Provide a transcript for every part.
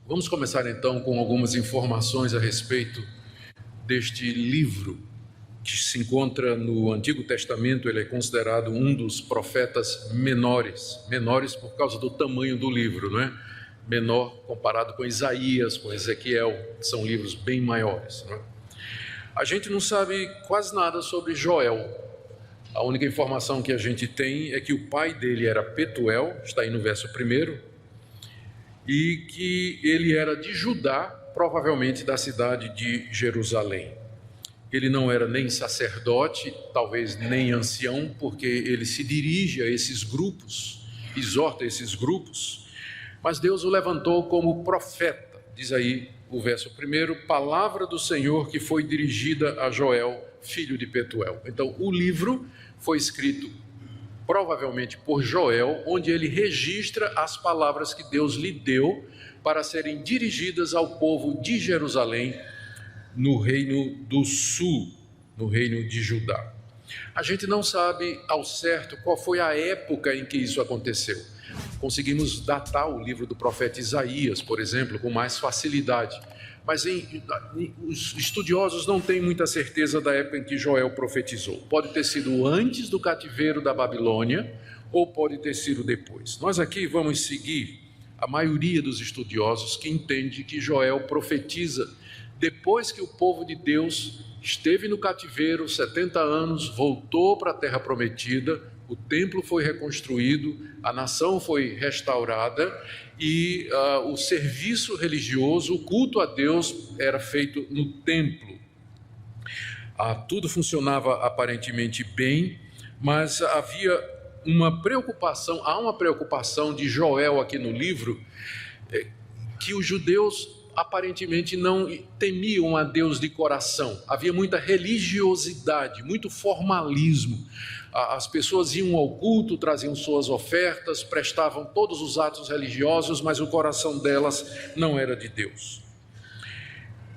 Vamos começar então com algumas informações a respeito deste livro que se encontra no Antigo Testamento. Ele é considerado um dos profetas menores por causa do tamanho do livro, não é? Menor comparado com Isaías, com Ezequiel, que são livros bem maiores, não é? A gente não sabe quase nada sobre Joel. A única informação que a gente tem é que o pai dele era Petuel, está aí no verso 1, e que ele era de Judá, provavelmente da cidade de Jerusalém. Ele não era nem sacerdote, talvez nem ancião, porque ele se dirige a esses grupos, exorta esses grupos, mas Deus o levantou como profeta. Diz aí o verso 1, palavra do Senhor que foi dirigida a Joel, filho de Petuel. Então o livro foi escrito provavelmente por Joel, onde ele registra as palavras que Deus lhe deu para serem dirigidas ao povo de Jerusalém, no reino do sul, no reino de Judá. A gente não sabe ao certo qual foi a época em que isso aconteceu. Conseguimos datar o livro do profeta Isaías, por exemplo, com mais facilidade, mas os estudiosos não têm muita certeza da época em que Joel profetizou. Pode ter sido antes do cativeiro da Babilônia ou pode ter sido depois. Nós aqui vamos seguir a maioria dos estudiosos que entende que Joel profetiza depois que o povo de Deus esteve no cativeiro 70 anos, voltou para a terra prometida, o templo foi reconstruído, a nação foi restaurada e o serviço religioso, o culto a Deus era feito no templo. Tudo funcionava aparentemente bem, mas havia uma preocupação, há uma preocupação de Joel aqui no livro, que os judeus aparentemente não temiam a Deus de coração. Havia muita religiosidade, muito formalismo. As pessoas iam ao culto, traziam suas ofertas, prestavam todos os atos religiosos, mas o coração delas não era de Deus.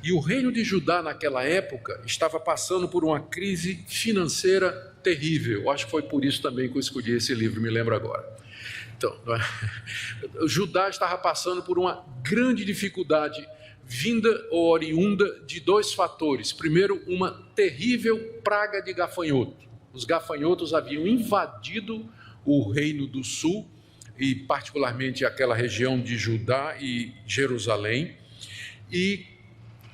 E o reino de Judá naquela época estava passando por uma crise financeira terrível. Acho que foi por isso também que eu escolhi esse livro, me lembro agora. Então, Judá estava passando por uma grande dificuldade, vinda ou oriunda de dois fatores. Primeiro, uma terrível praga de gafanhoto. Os gafanhotos haviam invadido o reino do sul, e particularmente aquela região de Judá e Jerusalém, e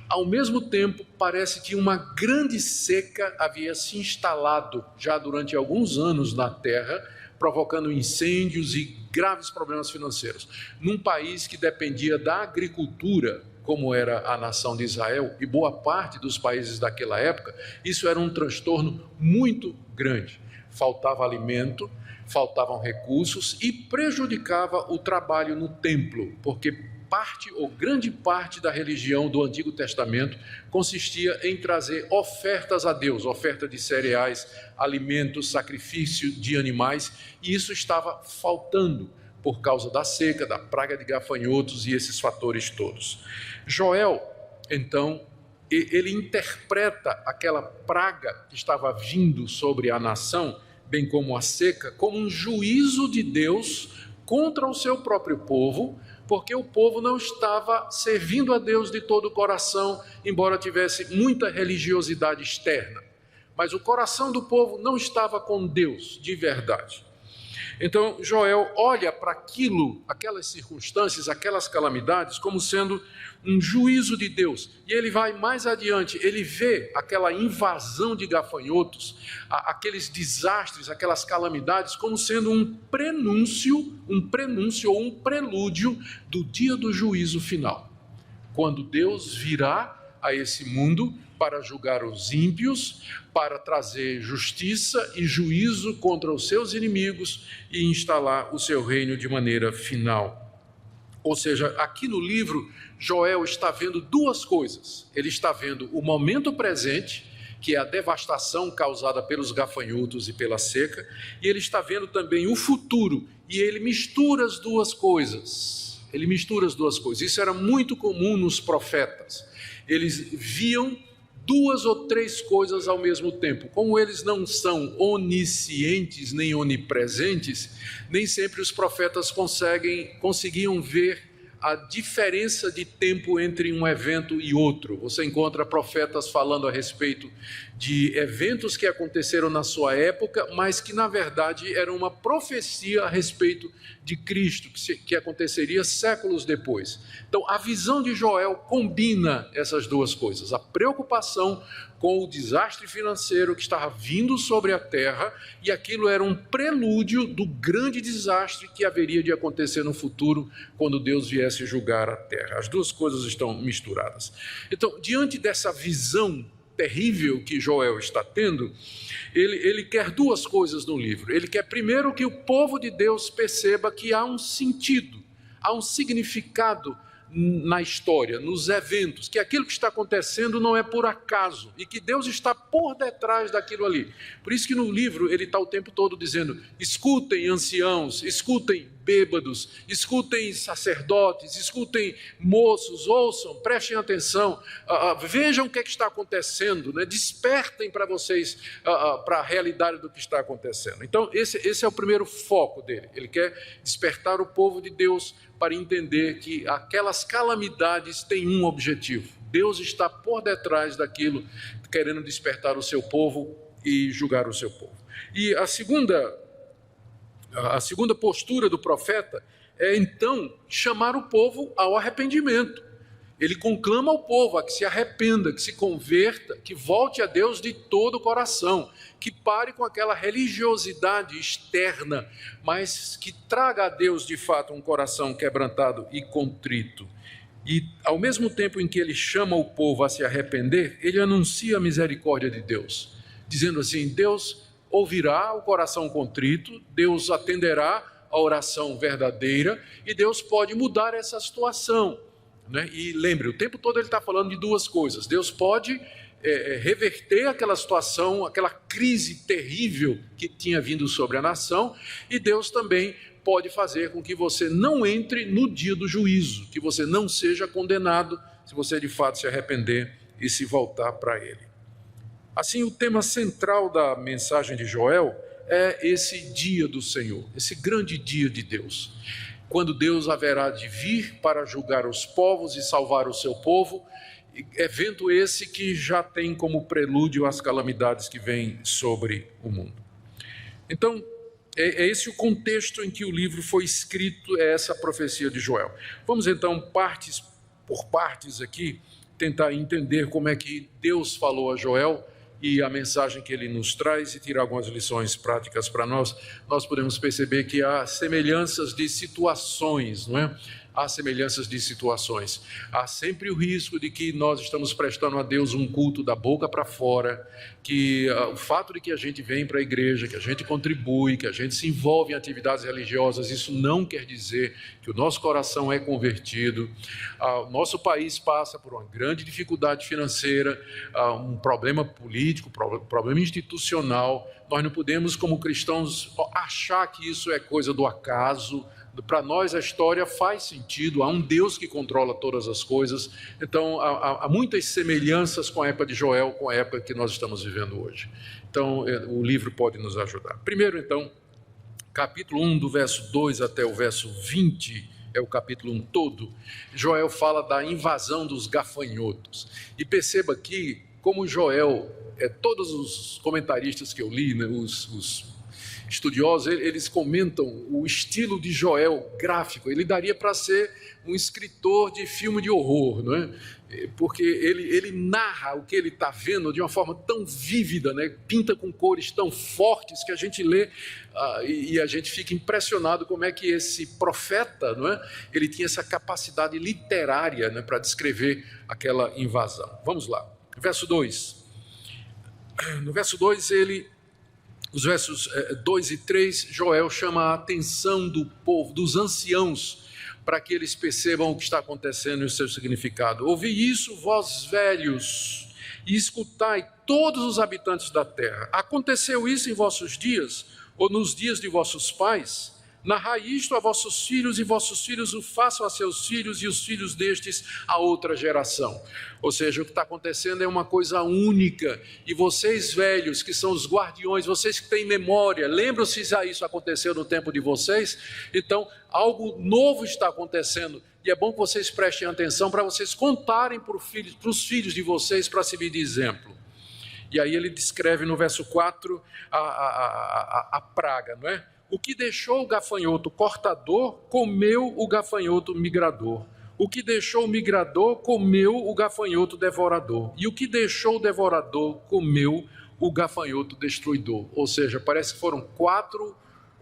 ao mesmo tempo parece que uma grande seca havia se instalado já durante alguns anos na terra, provocando incêndios e graves problemas financeiros. Num país que dependia da agricultura, como era a nação de Israel e boa parte dos países daquela época, isso era um transtorno muito grande. Faltava alimento, faltavam recursos e prejudicava o trabalho no templo, porque parte ou grande parte da religião do Antigo Testamento consistia em trazer ofertas a Deus, oferta de cereais, alimentos, sacrifício de animais, e isso estava faltando por causa da seca, da praga de gafanhotos e esses fatores todos. Joel, então, ele interpreta aquela praga que estava vindo sobre a nação, bem como a seca, como um juízo de Deus contra o seu próprio povo, porque o povo não estava servindo a Deus de todo o coração, embora tivesse muita religiosidade externa. Mas o coração do povo não estava com Deus de verdade. Então Joel olha para aquelas circunstâncias, aquelas calamidades, como sendo um juízo de Deus. E ele vai mais adiante, ele vê aquela invasão de gafanhotos, aqueles desastres, aquelas calamidades, como sendo um prenúncio ou um prelúdio do dia do juízo final, quando Deus virá a esse mundo para julgar os ímpios, para trazer justiça e juízo contra os seus inimigos e instalar o seu reino de maneira final. Ou seja, aqui no livro, Joel está vendo duas coisas. Ele está vendo o momento presente, que é a devastação causada pelos gafanhotos e pela seca, e ele está vendo também o futuro, e ele mistura as duas coisas. Isso era muito comum nos profetas. Eles viam duas ou três coisas ao mesmo tempo. Como eles não são oniscientes nem onipresentes, nem sempre os profetas conseguiam ver a diferença de tempo entre um evento e outro. Você encontra profetas falando a respeito de eventos que aconteceram na sua época, mas que na verdade eram uma profecia a respeito de Cristo, que aconteceria séculos depois. Então, a visão de Joel combina essas duas coisas: a preocupação com o desastre financeiro que estava vindo sobre a terra, e aquilo era um prelúdio do grande desastre que haveria de acontecer no futuro, quando Deus viesse julgar a terra. As duas coisas estão misturadas. Então, diante dessa visão terrível que Joel está tendo, ele quer duas coisas no livro. Ele quer, primeiro, que o povo de Deus perceba que há um sentido, há um significado na história, nos eventos, que aquilo que está acontecendo não é por acaso, e que Deus está por detrás daquilo ali. Por isso que no livro ele está o tempo todo dizendo: escutem anciãos, escutem bêbados, escutem sacerdotes, escutem moços, ouçam, prestem atenção, vejam o que está acontecendo, né? Despertem para vocês, para a realidade do que está acontecendo. Então esse é o primeiro foco dele. Ele quer despertar o povo de Deus para entender que aquelas calamidades têm um objetivo: Deus está por detrás daquilo, querendo despertar o seu povo e julgar o seu povo. E a segunda postura do profeta é, então, chamar o povo ao arrependimento. Ele conclama o povo a que se arrependa, que se converta, que volte a Deus de todo o coração, que pare com aquela religiosidade externa, mas que traga a Deus, de fato, um coração quebrantado e contrito. E, ao mesmo tempo em que ele chama o povo a se arrepender, ele anuncia a misericórdia de Deus, dizendo assim: Deus ouvirá o coração contrito, Deus atenderá a oração verdadeira, e Deus pode mudar essa situação, né? E lembre, o tempo todo ele está falando de duas coisas: Deus pode reverter aquela situação, aquela crise terrível que tinha vindo sobre a nação, e Deus também pode fazer com que você não entre no dia do juízo, que você não seja condenado, se você de fato se arrepender e se voltar para Ele. Assim, o tema central da mensagem de Joel é esse dia do Senhor, esse grande dia de Deus, quando Deus haverá de vir para julgar os povos e salvar o seu povo, evento esse que já tem como prelúdio as calamidades que vêm sobre o mundo. Então, é esse o contexto em que o livro foi escrito, é essa profecia de Joel. Vamos então, partes por partes aqui, tentar entender como é que Deus falou a Joel e a mensagem que ele nos traz, e tirar algumas lições práticas para nós. Nós podemos perceber que há semelhanças de situações, não é? Há semelhanças de situações. Há sempre o risco de que nós estamos prestando a Deus um culto da boca para fora, que o fato de que a gente vem para a igreja, que a gente contribui, que a gente se envolve em atividades religiosas, isso não quer dizer que o nosso coração é convertido. O nosso país passa por uma grande dificuldade financeira, um problema político, problema institucional. Nós não podemos, como cristãos, achar que isso é coisa do acaso. Para nós a história faz sentido, há um Deus que controla todas as coisas. Então há muitas semelhanças com a época de Joel, com a época que nós estamos vivendo hoje. Então o livro pode nos ajudar. Primeiro então, capítulo 1 do verso 2 até o verso 20, é o capítulo 1 todo, Joel fala da invasão dos gafanhotos. E perceba aqui como Joel, todos os comentaristas que eu li, né, os estudiosos, eles comentam o estilo de Joel gráfico. Ele daria para ser um escritor de filme de horror, não é? Porque ele narra o que ele está vendo de uma forma tão vívida, né? Pinta com cores tão fortes que a gente lê e a gente fica impressionado como é que esse profeta, não é? Ele tinha essa capacidade literária, né, para descrever aquela invasão. Vamos lá, verso 2. No verso 2, os versos 2 e 3, Joel chama a atenção do povo, dos anciãos, para que eles percebam o que está acontecendo e o seu significado. Ouvi isso, vós velhos, e escutai todos os habitantes da terra. Aconteceu isso em vossos dias, ou nos dias de vossos pais? Narrai isto a vossos filhos, e vossos filhos o façam a seus filhos, e os filhos destes a outra geração. Ou seja, o que está acontecendo é uma coisa única, e vocês velhos, que são os guardiões, vocês que têm memória, lembram-se se isso aconteceu no tempo de vocês? Então, algo novo está acontecendo, e é bom que vocês prestem atenção para vocês contarem para os filhos de vocês para servir de exemplo. E aí ele descreve no verso 4 a praga, não é? O que deixou o gafanhoto cortador, comeu o gafanhoto migrador. O que deixou o migrador, comeu o gafanhoto devorador. E o que deixou o devorador, comeu o gafanhoto destruidor. Ou seja, parece que foram 4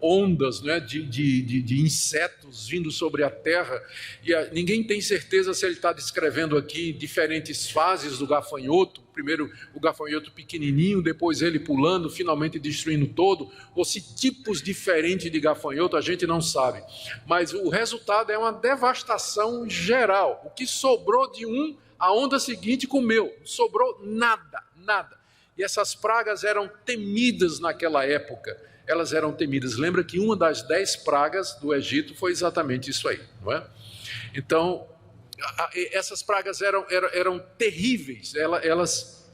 ondas, né, de insetos vindo sobre a terra, e ninguém tem certeza se ele está descrevendo aqui diferentes fases do gafanhoto, primeiro o gafanhoto pequenininho, depois ele pulando, finalmente destruindo todo, ou se tipos diferentes de gafanhoto, a gente não sabe, mas o resultado é uma devastação geral. O que sobrou de um, a onda seguinte comeu, não sobrou nada, e essas pragas eram temidas naquela época. Elas eram temidas. Lembra que uma das 10 pragas do Egito foi exatamente isso aí, não é? Então, essas pragas eram terríveis, elas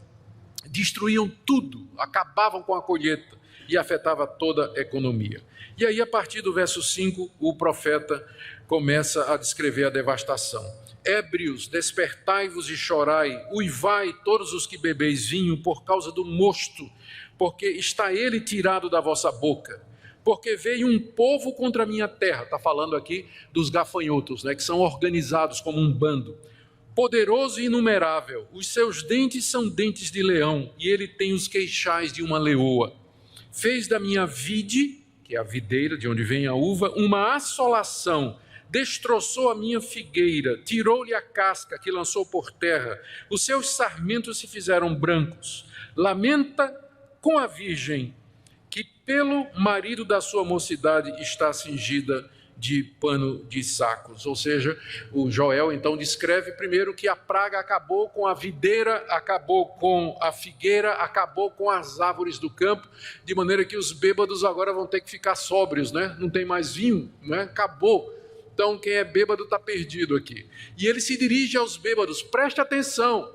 destruíam tudo, acabavam com a colheita e afetava toda a economia. E aí, a partir do verso 5, o profeta começa a descrever a devastação. Ébrios, despertai-vos e chorai, uivai todos os que bebeis vinho por causa do mosto, porque está ele tirado da vossa boca. Porque veio um povo contra a minha terra, está falando aqui dos gafanhotos, né, que são organizados como um bando. Poderoso e inumerável, os seus dentes são dentes de leão, e ele tem os queixais de uma leoa. Fez da minha vide, que é a videira de onde vem a uva, uma assolação, destroçou a minha figueira, tirou-lhe a casca que lançou por terra, os seus sarmentos se fizeram brancos. Lamenta com a virgem, que pelo marido da sua mocidade está cingida de pano de sacos. Ou seja, o Joel então descreve primeiro que a praga acabou com a videira, acabou com a figueira, acabou com as árvores do campo, de maneira que os bêbados agora vão ter que ficar sóbrios, né? Não tem mais vinho, né? Acabou. Então quem é bêbado está perdido aqui. E ele se dirige aos bêbados, preste atenção,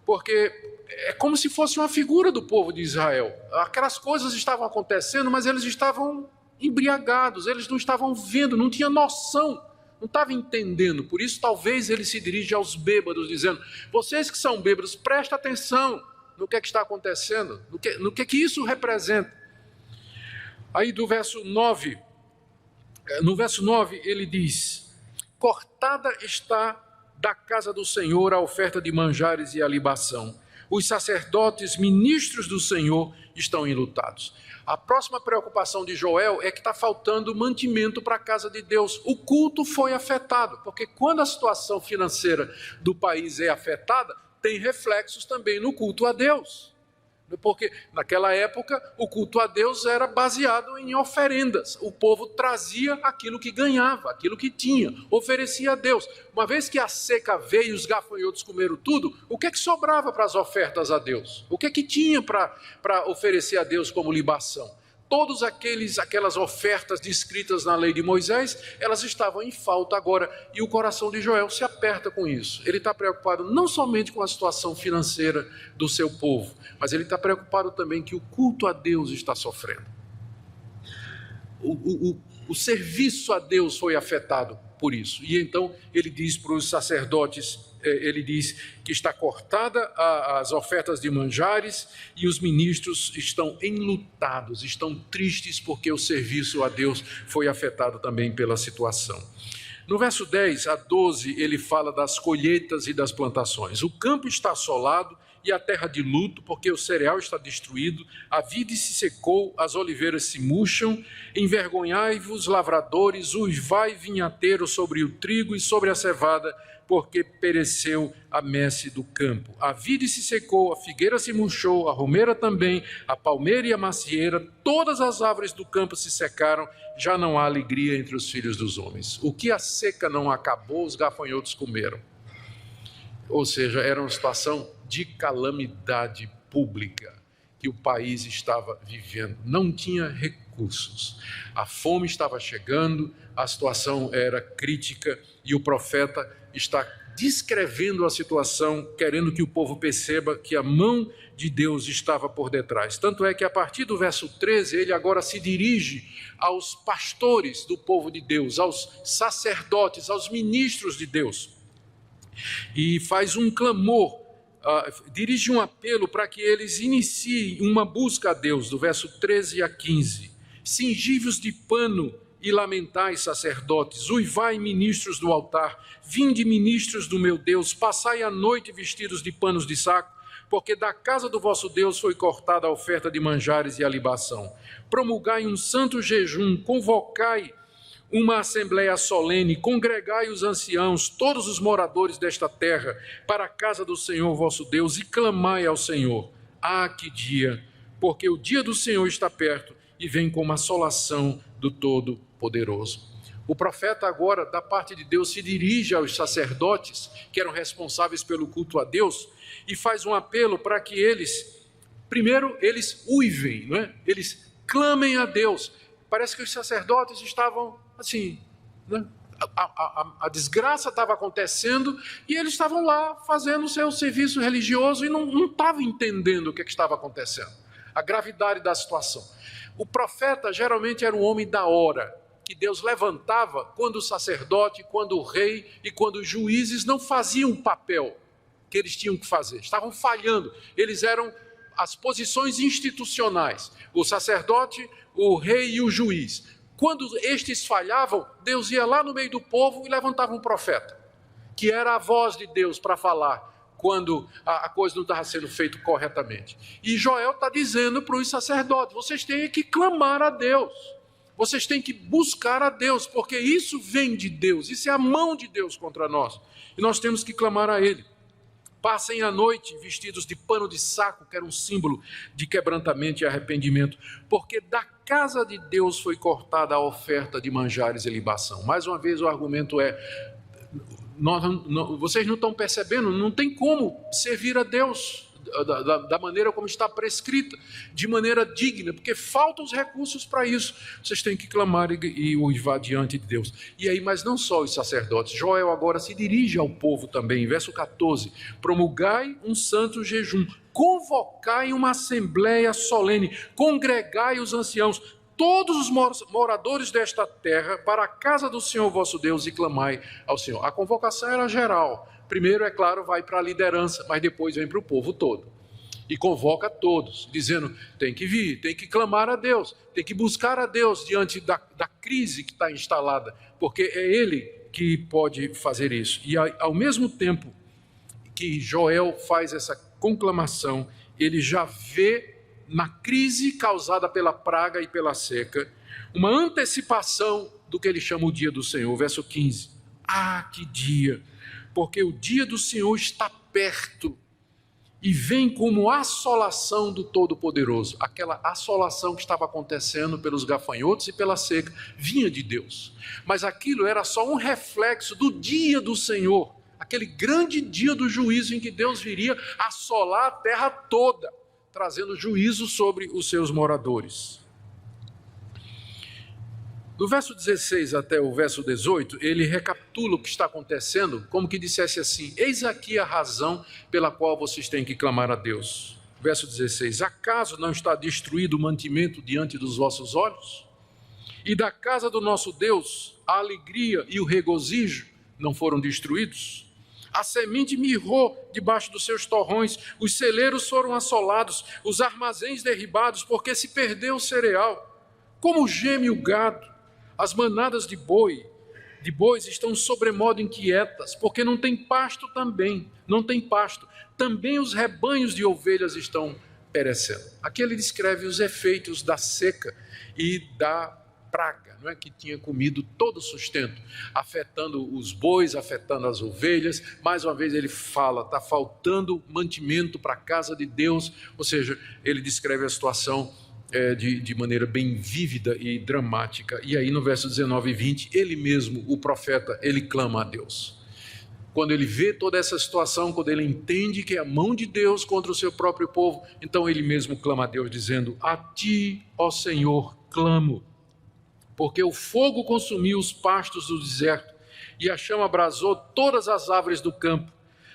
porque é como se fosse uma figura do povo de Israel. Aquelas coisas estavam acontecendo, mas eles estavam embriagados, eles não estavam vendo, não tinham noção, não estavam entendendo. Por isso, talvez ele se dirija aos bêbados, dizendo: vocês que são bêbados, prestem atenção no que está acontecendo, no que isso representa. Aí do verso 9, no verso 9 ele diz: cortada está da casa do Senhor a oferta de manjares e a libação. Os sacerdotes, ministros do Senhor, estão enlutados. A próxima preocupação de Joel é que está faltando mantimento para a casa de Deus. O culto foi afetado, porque quando a situação financeira do país é afetada, tem reflexos também no culto a Deus. Porque naquela época o culto a Deus era baseado em oferendas. O povo trazia aquilo que ganhava, aquilo que tinha, oferecia a Deus. Uma vez que a seca veio e os gafanhotos comeram tudo, o que é que sobrava para as ofertas a Deus? O que é que tinha para oferecer a Deus como libação? Todas aquelas ofertas descritas na lei de Moisés, elas estavam em falta agora, e o coração de Joel se aperta com isso. Ele está preocupado não somente com a situação financeira do seu povo, mas ele está preocupado também que o culto a Deus está sofrendo. O serviço a Deus foi afetado por isso. E então ele diz para os sacerdotes, ele diz que está cortada as ofertas de manjares e os ministros estão enlutados, estão tristes porque o serviço a Deus foi afetado também pela situação. No verso 10 a 12 ele fala das colheitas e das plantações. O campo está assolado e a terra de luto, porque o cereal está destruído, a vide se secou, as oliveiras se murcham, envergonhai-vos, lavradores, uivai vinhateiro sobre o trigo e sobre a cevada, porque pereceu a messe do campo. A vide se secou, a figueira se murchou, a romeira também, a palmeira e a macieira, todas as árvores do campo se secaram, já não há alegria entre os filhos dos homens. O que a seca não acabou, os gafanhotos comeram. Ou seja, era uma situação de calamidade pública que o país estava vivendo. Não tinha recursos. A fome estava chegando, a situação era crítica e o profeta está descrevendo a situação, querendo que o povo perceba que a mão de Deus estava por detrás. Tanto é que a partir do verso 13, ele agora se dirige aos pastores do povo de Deus, aos sacerdotes, aos ministros de Deus, e faz um clamor, dirige um apelo para que eles iniciem uma busca a Deus, do verso 13 a 15. Cingivos de pano e lamentai, sacerdotes, uivai, ministros do altar, vinde, ministros do meu Deus, passai a noite vestidos de panos de saco, porque da casa do vosso Deus foi cortada a oferta de manjares e a libação. Promulgai um santo jejum, convocai uma assembleia solene, congregai os anciãos, todos os moradores desta terra, para a casa do Senhor vosso Deus, e clamai ao Senhor. Ah, que dia! Porque o dia do Senhor está perto, e vem como assolação do Todo-Poderoso. O profeta agora, da parte de Deus, se dirige aos sacerdotes, que eram responsáveis pelo culto a Deus, e faz um apelo para que eles, primeiro, eles uivem, não é? Eles clamem a Deus. Parece que os sacerdotes estavam assim, né? A desgraça estava acontecendo e eles estavam lá fazendo o seu serviço religioso e não estavam entendendo o que estava acontecendo, a gravidade da situação. O profeta geralmente era um homem da hora, que Deus levantava quando o sacerdote, quando o rei e quando os juízes não faziam o papel que eles tinham que fazer, estavam falhando. Eles eram as posições institucionais, o sacerdote, o rei e o juiz. Quando estes falhavam, Deus ia lá no meio do povo e levantava um profeta, que era a voz de Deus para falar quando a coisa não estava sendo feita corretamente. E Joel está dizendo para os sacerdotes: vocês têm que clamar a Deus, vocês têm que buscar a Deus, porque isso vem de Deus, isso é a mão de Deus contra nós, e nós temos que clamar a Ele. Passem a noite vestidos de pano de saco, que era um símbolo de quebrantamento e arrependimento, porque da casa de Deus foi cortada a oferta de manjares e libação. Mais uma vez o argumento é: vocês não estão percebendo, não tem como servir a Deus da maneira como está prescrita, de maneira digna, porque faltam os recursos para isso. Vocês têm que clamar e uivar diante de Deus. E aí, mas não só os sacerdotes, Joel agora se dirige ao povo também, verso 14: promulgai um santo jejum, convocai uma assembleia solene, congregai os anciãos, todos os moradores desta terra, para a casa do Senhor vosso Deus, e clamai ao Senhor. A convocação era geral. Primeiro, é claro, vai para a liderança, mas depois vem para o povo todo. E convoca todos, dizendo: tem que vir, tem que clamar a Deus, tem que buscar a Deus diante da crise que está instalada, porque é Ele que pode fazer isso. E ao mesmo tempo que Joel faz essa conclamação, ele já vê na crise causada pela praga e pela seca uma antecipação do que ele chama o dia do Senhor. Verso 15: ah, que dia! Porque o dia do Senhor está perto e vem como assolação do Todo-Poderoso. Aquela assolação que estava acontecendo pelos gafanhotos e pela seca vinha de Deus, mas aquilo era só um reflexo do dia do Senhor, aquele grande dia do juízo em que Deus viria assolar a terra toda, trazendo juízo sobre os seus moradores. Do verso 16 até o verso 18, ele recapitula o que está acontecendo, como que dissesse assim: eis aqui a razão pela qual vocês têm que clamar a Deus. Verso 16: acaso não está destruído o mantimento diante dos vossos olhos? E da casa do nosso Deus, a alegria e o regozijo não foram destruídos? A semente mirrou debaixo dos seus torrões, os celeiros foram assolados, os armazéns derribados, porque se perdeu o cereal. Como geme o gado, as manadas de bois estão sobremodo inquietas, porque não tem pasto também, não tem pasto. Também os rebanhos de ovelhas estão perecendo. Aqui ele descreve os efeitos da seca e da praga, não é, que tinha comido todo o sustento, afetando os bois, afetando as ovelhas. Mais uma vez ele fala: está faltando mantimento para a casa de Deus, ou seja, ele descreve a situação de maneira bem vívida e dramática. E aí no verso 19 e 20, ele mesmo, o profeta, ele clama a Deus. Quando ele vê toda essa situação, quando ele entende que é a mão de Deus contra o seu próprio povo, então ele mesmo clama a Deus, dizendo: a ti, ó Senhor, clamo, porque o fogo consumiu os pastos do deserto e a chama abrasou todas as árvores do campo.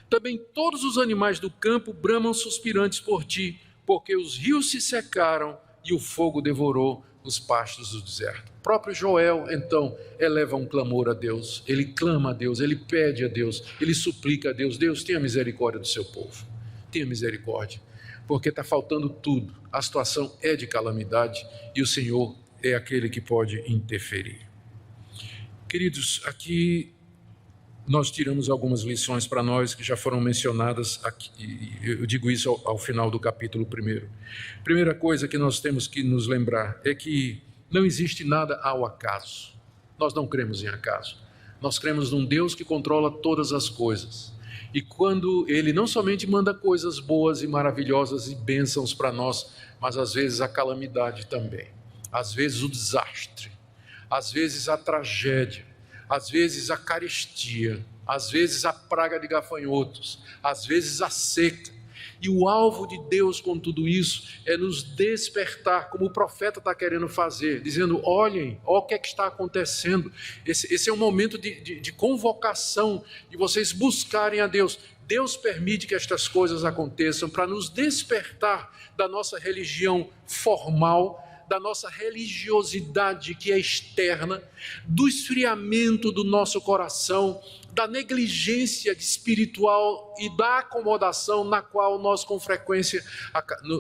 Também todos os animais do campo bramam suspirantes por ti, porque os rios se secaram e o fogo devorou os pastos do deserto. O próprio Joel, então, eleva um clamor a Deus, ele clama a Deus, ele pede a Deus, ele suplica a Deus: Deus, tenha misericórdia do seu povo, tenha misericórdia, porque está faltando tudo, a situação é de calamidade e o Senhor é aquele que pode interferir. Queridos, aqui nós tiramos algumas lições para nós que já foram mencionadas aqui, eu digo isso ao final do capítulo 1. Primeira coisa que nós temos que nos lembrar é que não existe nada ao acaso. Nós não cremos em acaso. Nós cremos num Deus que controla todas as coisas. E quando Ele não somente manda coisas boas e maravilhosas e bênçãos para nós, mas às vezes a calamidade também. Às vezes o desastre. Às vezes a tragédia. Às vezes a carestia. Às vezes a praga de gafanhotos. Às vezes a seca. E o alvo de Deus com tudo isso é nos despertar, como o profeta está querendo fazer, dizendo: olhem, olha o que é que está acontecendo. Esse é um momento de convocação, de vocês buscarem a Deus. Deus permite que estas coisas aconteçam para nos despertar da nossa religião formal, da nossa religiosidade que é externa, do esfriamento do nosso coração, da negligência espiritual e da acomodação na qual nós com frequência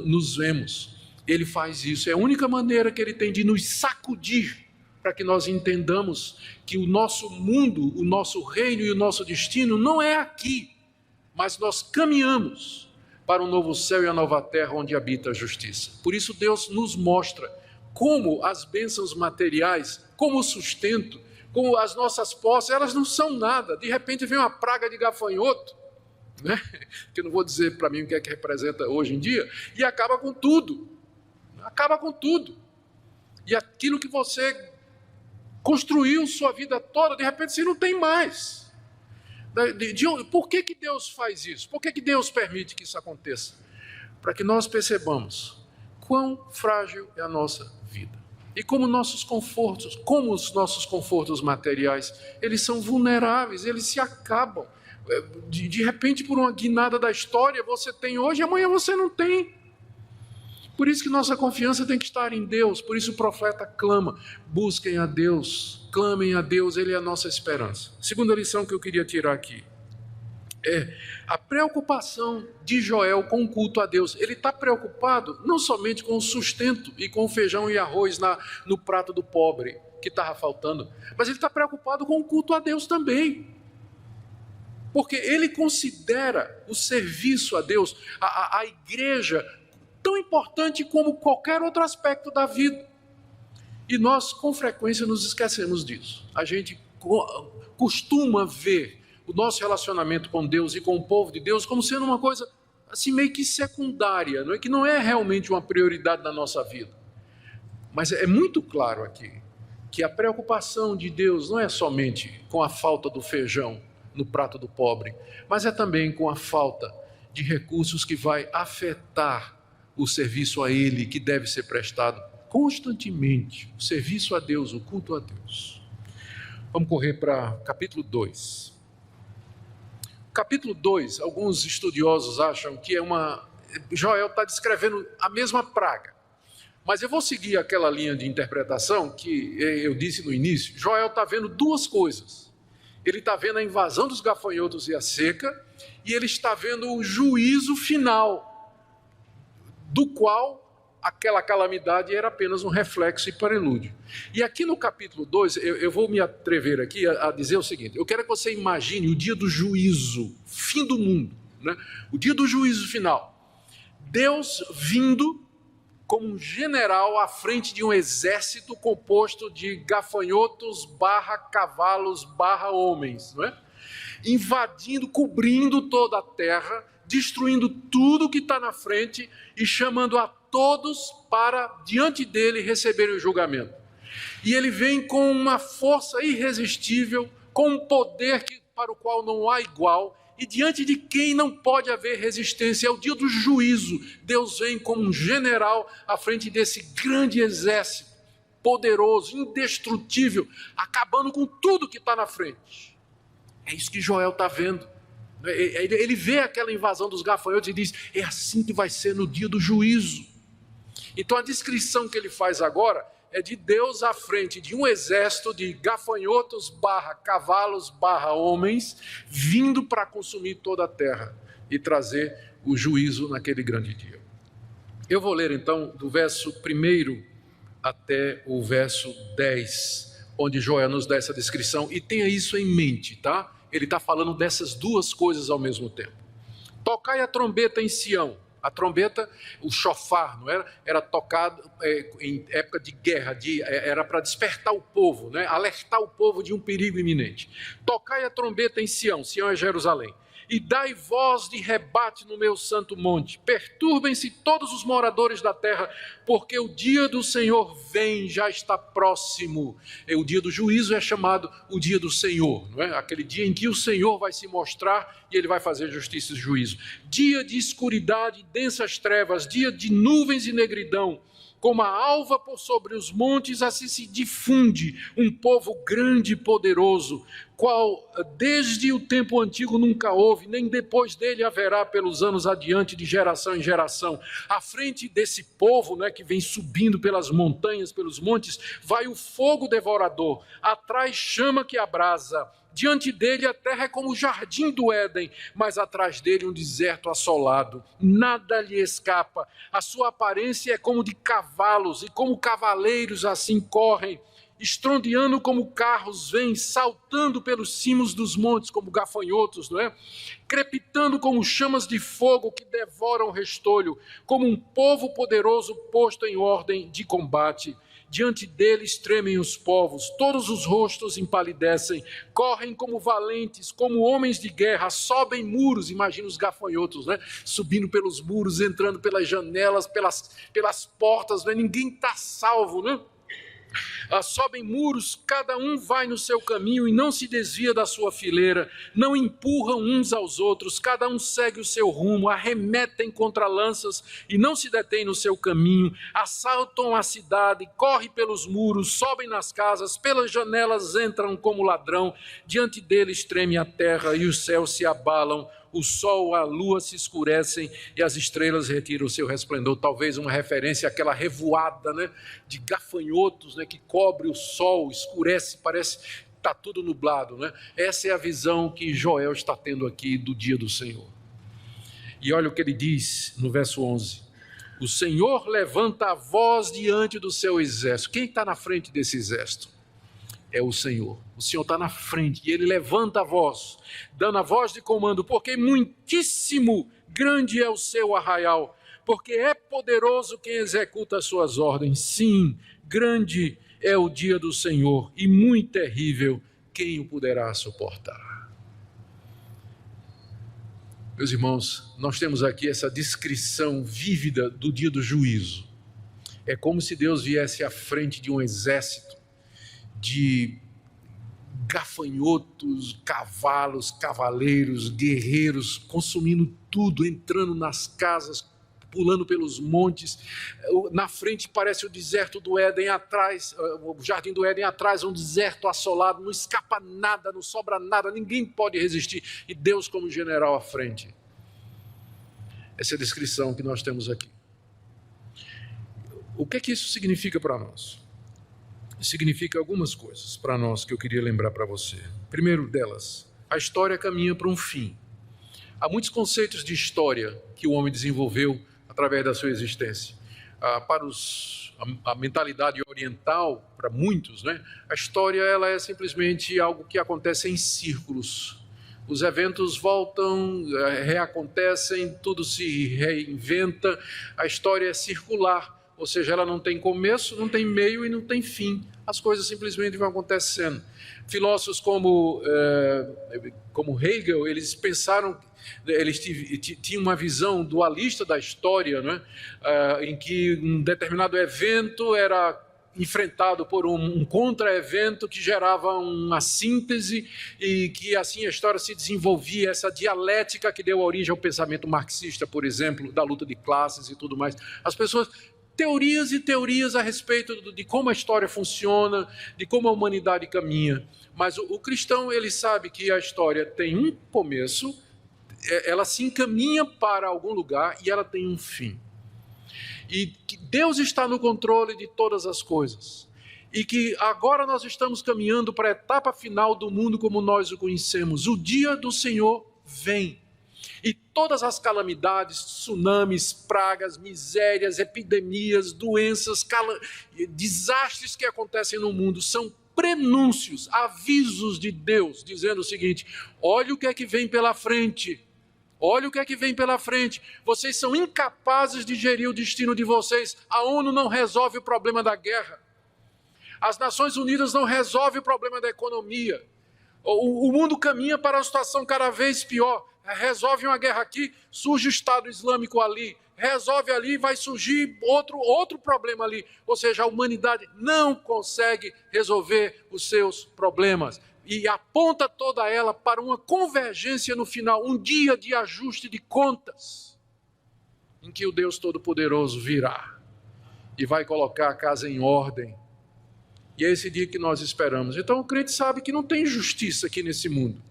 nos vemos. Ele faz isso, é a única maneira que ele tem de nos sacudir, para que nós entendamos que o nosso mundo, o nosso reino e o nosso destino não é aqui, mas nós caminhamos para um novo céu e a nova terra onde habita a justiça. Por isso Deus nos mostra como as bênçãos materiais, como o sustento, como as nossas posses, elas não são nada. De repente vem uma praga de gafanhoto, né? Que eu não vou dizer para mim o que é que representa hoje em dia, e acaba com tudo. Acaba com tudo. E aquilo que você construiu sua vida toda, de repente você não tem mais. Por que Deus faz isso? Por que Deus permite que isso aconteça? Para que nós percebamos quão frágil é a nossa vida. E como os nossos confortos materiais, eles são vulneráveis, eles se acabam. De repente, por uma guinada da história, você tem hoje, amanhã você não tem. Por isso que nossa confiança tem que estar em Deus. Por isso o profeta clama: busquem a Deus, clamem a Deus, Ele é a nossa esperança. Segunda lição que eu queria tirar aqui é a preocupação de Joel com o culto a Deus. Ele está preocupado não somente com o sustento e com o feijão e arroz no prato do pobre, que estava faltando, mas ele está preocupado com o culto a Deus também. Porque ele considera o serviço a Deus, a igreja, tão importante como qualquer outro aspecto da vida. E nós, com frequência, nos esquecemos disso. A gente costuma ver o nosso relacionamento com Deus e com o povo de Deus como sendo uma coisa assim meio que secundária, não é? Que não é realmente uma prioridade da nossa vida. Mas é muito claro aqui que a preocupação de Deus não é somente com a falta do feijão no prato do pobre, mas é também com a falta de recursos que vai afetar o serviço a Ele, que deve ser prestado constantemente, o serviço a Deus, o culto a Deus. Vamos correr para capítulo 2. Capítulo 2, alguns estudiosos acham que Joel está descrevendo a mesma praga. Mas eu vou seguir aquela linha de interpretação que eu disse no início. Joel está vendo duas coisas. Ele está vendo a invasão dos gafanhotos e a seca, e ele está vendo o juízo final, do qual aquela calamidade era apenas um reflexo e prelúdio. E aqui no capítulo 2, eu vou me atrever aqui a dizer o seguinte: eu quero que você imagine o dia do juízo, fim do mundo, né? O dia do juízo final. Deus vindo como um general à frente de um exército composto de gafanhotos / cavalos / homens, não é? Invadindo, cobrindo toda a terra, destruindo tudo que está na frente e chamando a todos para, diante dele, receberem o julgamento. E ele vem com uma força irresistível, com um poder para o qual não há igual, e diante de quem não pode haver resistência. É o dia do juízo. Deus vem como um general à frente desse grande exército, poderoso, indestrutível, acabando com tudo que está na frente. É isso que Joel está vendo. Ele vê aquela invasão dos gafanhotos e diz, é assim que vai ser no dia do juízo. Então a descrição que ele faz agora é de Deus à frente de um exército de gafanhotos barra cavalos barra homens, vindo para consumir toda a terra e trazer o juízo naquele grande dia. Eu vou ler então do verso 1 até o verso 10, onde Joel nos dá essa descrição, e tenha isso em mente, tá? Ele está falando dessas duas coisas ao mesmo tempo. Tocai a trombeta em Sião. A trombeta, o chofar, não era? Era tocado em época de guerra, era para despertar o povo, né? Alertar o povo de um perigo iminente. Tocai a trombeta em Sião, Sião é Jerusalém. E dai voz de rebate no meu santo monte. Perturbem-se todos os moradores da terra, porque o dia do Senhor vem, já está próximo. O dia do juízo é chamado o dia do Senhor, não é? Aquele dia em que o Senhor vai se mostrar e ele vai fazer justiça e juízo. Dia de escuridade e densas trevas, dia de nuvens e negridão. Como a alva por sobre os montes, assim se difunde um povo grande e poderoso, qual desde o tempo antigo nunca houve, nem depois dele haverá pelos anos adiante, de geração em geração. À frente desse povo, né, que vem subindo pelas montanhas, pelos montes, vai o fogo devorador, atrás chama que abrasa. Diante dele a terra é como o jardim do Éden, mas atrás dele um deserto assolado. Nada lhe escapa. A sua aparência é como de cavalos, e como cavaleiros assim correm. Estrondeando como carros vêm, saltando pelos cimos dos montes como gafanhotos, não é? Crepitando como chamas de fogo que devoram o restolho, como um povo poderoso posto em ordem de combate. Diante deles tremem os povos, todos os rostos empalidecem, correm como valentes, como homens de guerra, sobem muros, imagina os gafanhotos, né? Subindo pelos muros, entrando pelas janelas, pelas portas, né? Ninguém está salvo, né? Sobem muros, cada um vai no seu caminho e não se desvia da sua fileira, não empurram uns aos outros, cada um segue o seu rumo, arremetem contra lanças e não se detêm no seu caminho, assaltam a cidade, correm pelos muros, sobem nas casas, pelas janelas entram como ladrão, diante deles treme a terra e os céus se abalam, o sol, a lua se escurecem e as estrelas retiram o seu resplendor. Talvez uma referência àquela revoada, né, de gafanhotos, né, que cobre o sol, escurece, parece que está tudo nublado, né? Essa é a visão que Joel está tendo aqui do dia do Senhor. E olha o que ele diz no verso 11. O Senhor levanta a voz diante do seu exército. Quem está na frente desse exército? É o Senhor. O Senhor está na frente e ele levanta a voz, dando a voz de comando, porque muitíssimo grande é o seu arraial, porque é poderoso quem executa as suas ordens. Sim, grande é o dia do Senhor e muito terrível, quem o poderá suportar? Meus irmãos, nós temos aqui essa descrição vívida do dia do juízo. É como se Deus viesse à frente de um exército de gafanhotos, cavalos, cavaleiros, guerreiros, consumindo tudo, entrando nas casas, pulando pelos montes. Na frente parece o deserto do Éden, atrás, o jardim do Éden, atrás um deserto assolado, não escapa nada, não sobra nada, ninguém pode resistir, e Deus como general à frente. Essa é a descrição que nós temos aqui. O que é que isso significa para nós? Significa algumas coisas para nós que eu queria lembrar para você. Primeiro delas, a história caminha para um fim. Há muitos conceitos de história que o homem desenvolveu através da sua existência. Para a mentalidade oriental, para muitos, né, a história ela é simplesmente algo que acontece em círculos. Os eventos voltam, reacontecem, tudo se reinventa, a história é circular. Ou seja, ela não tem começo, não tem meio e não tem fim. As coisas simplesmente vão acontecendo. Filósofos como Hegel, eles pensaram, eles tinham uma visão dualista da história, né? Em que um determinado evento era enfrentado por um contra-evento que gerava uma síntese e que assim a história se desenvolvia, essa dialética que deu origem ao pensamento marxista, por exemplo, da luta de classes e tudo mais. As pessoas teorias e teorias a respeito de como a história funciona, de como a humanidade caminha. Mas o cristão, ele sabe que a história tem um começo, ela se encaminha para algum lugar e ela tem um fim. E que Deus está no controle de todas as coisas. E que agora nós estamos caminhando para a etapa final do mundo como nós o conhecemos. O dia do Senhor vem. E todas as calamidades, tsunamis, pragas, misérias, epidemias, doenças, desastres que acontecem no mundo são prenúncios, avisos de Deus, dizendo o seguinte: olha o que é que vem pela frente. Olha o que é que vem pela frente. Vocês são incapazes de gerir o destino de vocês. A ONU não resolve o problema da guerra. As Nações Unidas não resolvem o problema da economia. O mundo caminha para uma situação cada vez pior. Resolve uma guerra aqui, surge o Estado Islâmico ali. Resolve ali, vai surgir outro problema ali. Ou seja, a humanidade não consegue resolver os seus problemas. E aponta toda ela para uma convergência no final, um dia de ajuste de contas, em que o Deus Todo-Poderoso virá e vai colocar a casa em ordem. E é esse dia que nós esperamos. Então o crente sabe que não tem justiça aqui nesse mundo.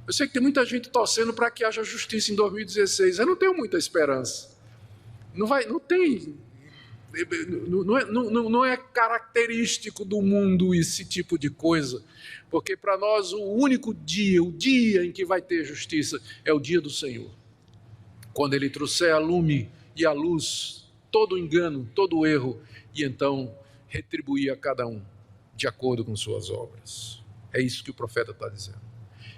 Eu sei que tem muita gente torcendo para que haja justiça em 2016. Eu não tenho muita esperança. Não é característico do mundo esse tipo de coisa, porque para nós o único dia, o dia em que vai ter justiça é o dia do Senhor, quando Ele trouxer a lume e a luz, todo o engano, todo o erro, e então retribuir a cada um de acordo com suas obras. É isso que o profeta está dizendo.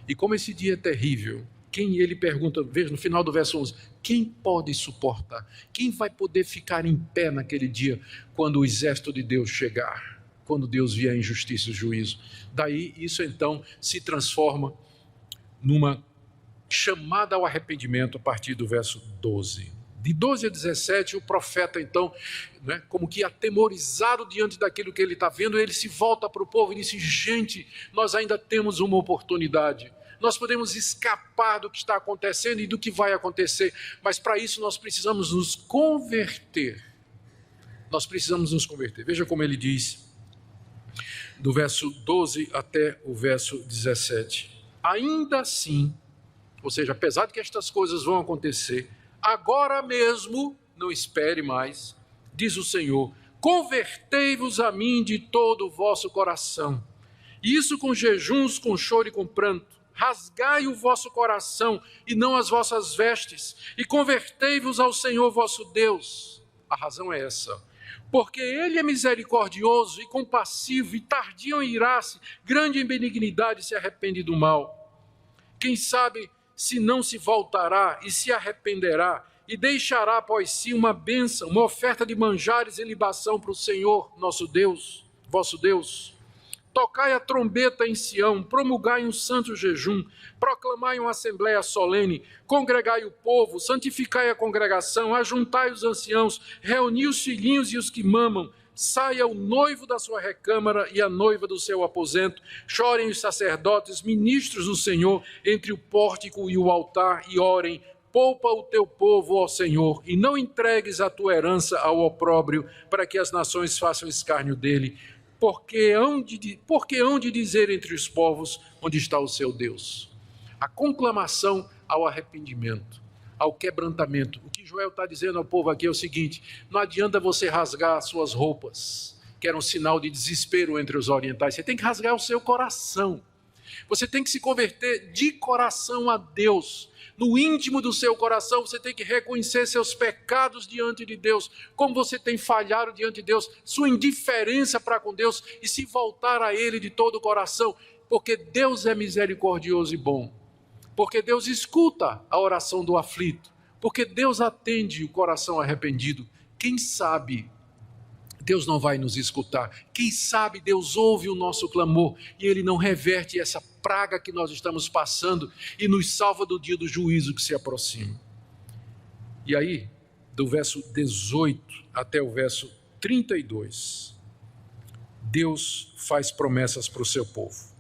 E como esse dia é terrível, ele pergunta, veja no final do verso 11, quem pode suportar? Quem vai poder ficar em pé naquele dia, quando o exército de Deus chegar? Quando Deus vier em justiça e juízo? Daí isso então se transforma numa chamada ao arrependimento a partir do verso 12. De 12 a 17, o profeta então, como que atemorizado diante daquilo que ele está vendo, ele se volta para o povo e diz: gente, nós ainda temos uma oportunidade. Nós podemos escapar do que está acontecendo e do que vai acontecer, mas para isso nós precisamos nos converter. Nós precisamos nos converter. Veja como ele diz, do verso 12 até o verso 17. Ainda assim, ou seja, apesar de que estas coisas vão acontecer, agora mesmo, não espere mais, diz o Senhor, convertei-vos a mim de todo o vosso coração, isso com jejuns, com choro e com pranto. Rasgai o vosso coração e não as vossas vestes, e convertei-vos ao Senhor vosso Deus. A razão é essa: porque Ele é misericordioso e compassivo e tardio em irar-se, grande em benignidade, e se arrepende do mal. Quem sabe se não se voltará e se arrependerá e deixará após si uma bênção, uma oferta de manjares e libação para o Senhor nosso Deus, vosso Deus. Tocai a trombeta em Sião, promulgai um santo jejum, proclamai uma assembleia solene, congregai o povo, santificai a congregação, ajuntai os anciãos, reuni os filhinhos e os que mamam, saia o noivo da sua recâmara e a noiva do seu aposento, chorem os sacerdotes, ministros do Senhor, entre o pórtico e o altar, e orem, poupa o teu povo, ó Senhor, e não entregues a tua herança ao opróbrio, para que as nações façam escárnio dele. Porque hão de dizer entre os povos onde está o seu Deus. A conclamação ao arrependimento, ao quebrantamento. O que Joel está dizendo ao povo aqui é o seguinte: não adianta você rasgar as suas roupas, que era um sinal de desespero entre os orientais. Você tem que rasgar o seu coração. Você tem que se converter de coração a Deus. No íntimo do seu coração, você tem que reconhecer seus pecados diante de Deus, como você tem falhado diante de Deus, sua indiferença para com Deus, e se voltar a Ele de todo o coração, porque Deus é misericordioso e bom, porque Deus escuta a oração do aflito, porque Deus atende o coração arrependido. Quem sabe Deus não vai nos escutar? Quem sabe Deus ouve o nosso clamor e Ele não reverte essa praga que nós estamos passando e nos salva do dia do juízo que se aproxima. E aí, do verso 18 até o verso 32, Deus faz promessas para o seu povo.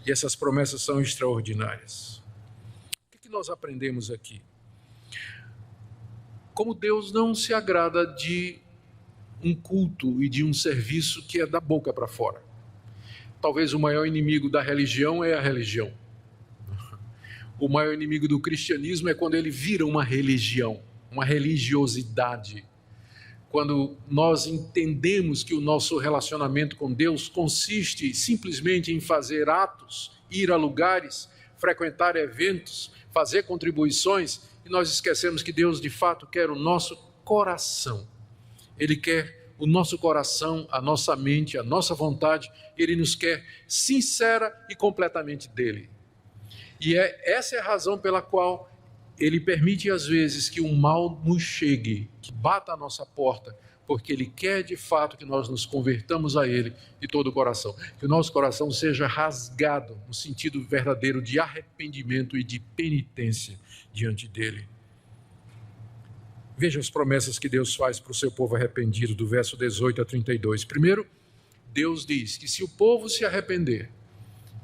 E essas promessas são extraordinárias. O que nós aprendemos aqui? Como Deus não se agrada de um culto e de um serviço que é da boca para fora. Talvez o maior inimigo da religião é a religião. O maior inimigo do cristianismo é quando ele vira uma religião, uma religiosidade. Quando nós entendemos que o nosso relacionamento com Deus consiste simplesmente em fazer atos, ir a lugares, frequentar eventos, fazer contribuições, e nós esquecemos que Deus de fato quer o nosso coração. Ele quer o nosso coração, a nossa mente, a nossa vontade. Ele nos quer sincera e completamente dele. E essa é a razão pela qual Ele permite às vezes que o mal nos chegue, que bata a nossa porta, porque Ele quer de fato que nós nos convertamos a Ele de todo o coração. Que o nosso coração seja rasgado no sentido verdadeiro de arrependimento e de penitência diante dEle. Veja as promessas que Deus faz para o seu povo arrependido, do verso 18 a 32. Primeiro, Deus diz que se o povo se arrepender,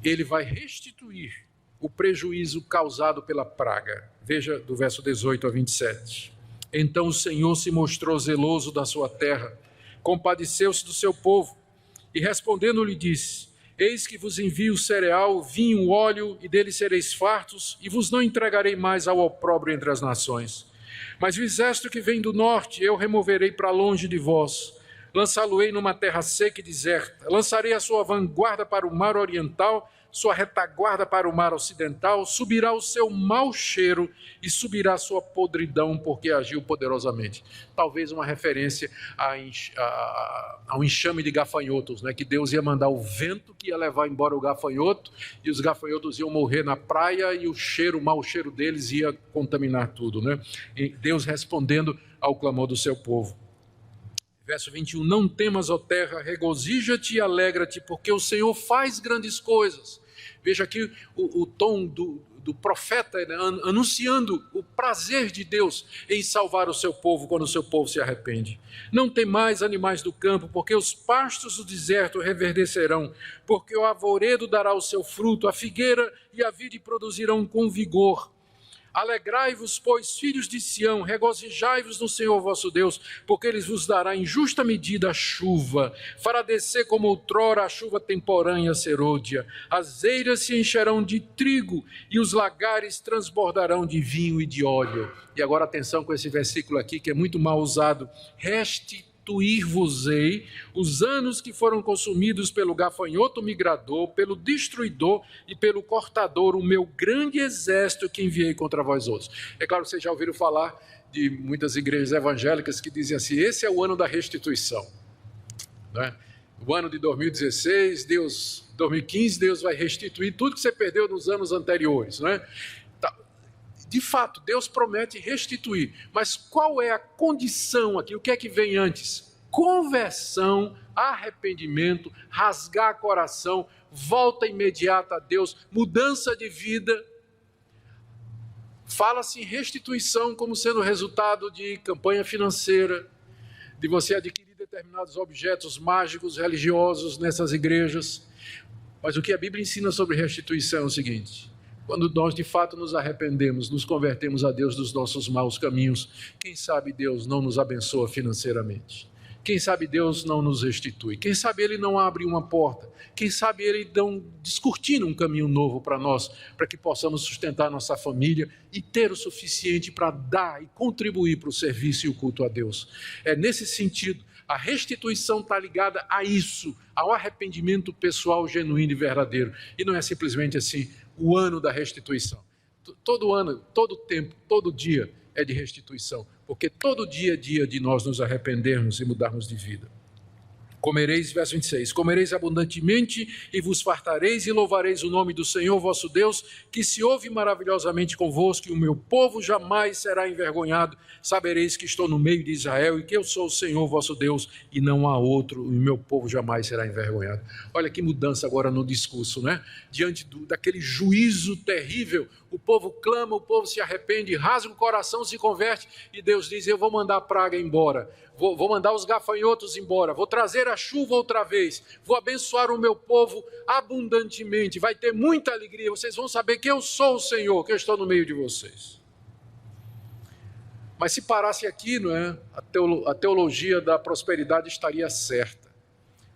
Ele vai restituir o prejuízo causado pela praga. Veja do verso 18 a 27. Então o Senhor se mostrou zeloso da sua terra, compadeceu-se do seu povo, e respondendo lhe disse: eis que vos envio cereal, vinho, óleo, e dele sereis fartos, e vos não entregarei mais ao opróbrio entre as nações. Mas o exército que vem do norte eu removerei para longe de vós, lançá-lo-ei numa terra seca e deserta, lançarei a sua vanguarda para o mar oriental, sua retaguarda para o mar ocidental, subirá o seu mau cheiro e subirá a sua podridão, porque agiu poderosamente. Talvez uma referência ao enxame de gafanhotos, né? Que Deus ia mandar o vento que ia levar embora o gafanhoto, e os gafanhotos iam morrer na praia, e o mau cheiro deles ia contaminar tudo, né? E Deus respondendo ao clamor do seu povo. Verso 21, não temas, ó terra, regozija-te e alegra-te, porque o Senhor faz grandes coisas. Veja aqui o tom do profeta, né, anunciando o prazer de Deus em salvar o seu povo quando o seu povo se arrepende. Não temais, animais do campo, porque os pastos do deserto reverdecerão, porque o arvoredo dará o seu fruto, a figueira e a vide produzirão com vigor. Alegrai-vos, pois, filhos de Sião, regozijai-vos no Senhor vosso Deus, porque Ele vos dará em justa medida a chuva, fará descer como outrora a chuva temporânea serôdia, as eiras se encherão de trigo e os lagares transbordarão de vinho e de óleo. E agora atenção com esse versículo aqui, que é muito mal usado. Restituir-vos-ei os anos que foram consumidos pelo gafanhoto migrador, pelo destruidor e pelo cortador, o meu grande exército que enviei contra vós outros. É claro que vocês já ouviram falar de muitas igrejas evangélicas que dizem assim: esse é o ano da restituição, né? O ano de 2016, 2015, Deus vai restituir tudo que você perdeu nos anos anteriores, né? De fato, Deus promete restituir, mas qual é a condição aqui? O que é que vem antes? Conversão, arrependimento, rasgar coração, volta imediata a Deus, mudança de vida. Fala-se em restituição como sendo resultado de campanha financeira, de você adquirir determinados objetos mágicos, religiosos nessas igrejas. Mas o que a Bíblia ensina sobre restituição é o seguinte: quando nós de fato nos arrependemos, nos convertemos a Deus dos nossos maus caminhos, quem sabe Deus não nos abençoa financeiramente? Quem sabe Deus não nos restitui? Quem sabe Ele não abre uma porta? Quem sabe Ele não descortina um caminho novo para nós, para que possamos sustentar nossa família e ter o suficiente para dar e contribuir para o serviço e o culto a Deus? É nesse sentido, a restituição está ligada a isso, ao arrependimento pessoal genuíno e verdadeiro. E não é simplesmente assim, o ano da restituição. Todo ano, todo tempo, todo dia é de restituição, porque todo dia é dia de nós nos arrependermos e mudarmos de vida. Comereis, verso 26, comereis abundantemente e vos fartareis e louvareis o nome do Senhor vosso Deus, que se ouve maravilhosamente convosco, e o meu povo jamais será envergonhado. Sabereis que estou no meio de Israel e que eu sou o Senhor vosso Deus e não há outro, e o meu povo jamais será envergonhado. Olha que mudança agora no discurso, né? Diante daquele juízo terrível, o povo clama, o povo se arrepende, rasga o coração, se converte, e Deus diz: eu vou mandar a praga embora, vou mandar os gafanhotos embora, vou trazer a chuva outra vez, vou abençoar o meu povo abundantemente, vai ter muita alegria, vocês vão saber que eu sou o Senhor, que eu estou no meio de vocês. Mas se parasse aqui, não é? A teologia da prosperidade estaria certa.